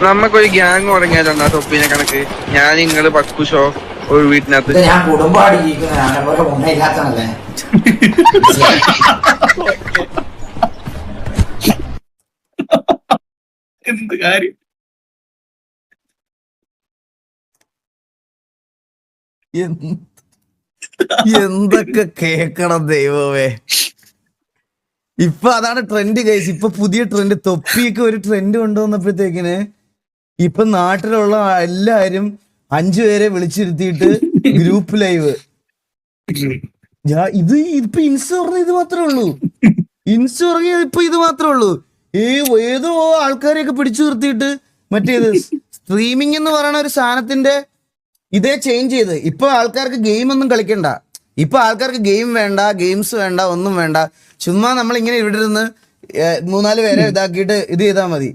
നമുക്കൊരു ഗ്യാങ് തുടങ്ങിയാലോ തൊപ്പിനെ കണക്ക്? ഞാൻ നിങ്ങള് പക്കുഷോ ഒരു വീട്ടിനകത്ത്. ഞാൻ കുടുംബമായിട്ട് ജീവിക്കുന്ന ഉണ്ടയില്ലാത്തല്ലേ. എന്ത് കാര്യം? എന്തൊക്കെ കേക്കണം ദൈവമേ. ഇപ്പൊ അതാണ് ട്രെൻഡ് ഗൈസ്. ഇപ്പൊ പുതിയ ട്രെൻഡ്. തൊപ്പിയൊക്കെ ഒരു ട്രെൻഡ് കൊണ്ടുവന്നപ്പോഴത്തേക്കിന് ഇപ്പൊ നാട്ടിലുള്ള എല്ലാരും 5 പേരെ വിളിച്ചിരുത്തിയിട്ട് ഗ്രൂപ്പ് ലൈവ്. ഇത് ഇപ്പൊ ഇൻസ്റ്റ പറഞ്ഞ ഇത് മാത്രമേ ഉള്ളൂ. ഇൻസ്റ്റ പറഞ്ഞ ഇപ്പൊ ഇത് മാത്രമേ ഉള്ളൂ. ഏതോ ആൾക്കാരെയൊക്കെ പിടിച്ചു നിർത്തിയിട്ട് മറ്റേത് സ്ട്രീമിംഗ് എന്ന് പറയുന്ന ഒരു സാധനത്തിന്റെ ഇതേ ചേഞ്ച് ചെയ്ത് ഇപ്പൊ ആൾക്കാർക്ക് ഗെയിം ഒന്നും കളിക്കണ്ട. ഇപ്പൊ ആൾക്കാർക്ക് ഗെയിം വേണ്ട, ഗെയിംസ് വേണ്ട, ഒന്നും വേണ്ട. ചുമ്മാ നമ്മളിങ്ങനെ ഇവിടെ ഇരുന്ന് 3-4 പേരെ ഇതാക്കിയിട്ട് ഇത് ചെയ്താൽ മതി.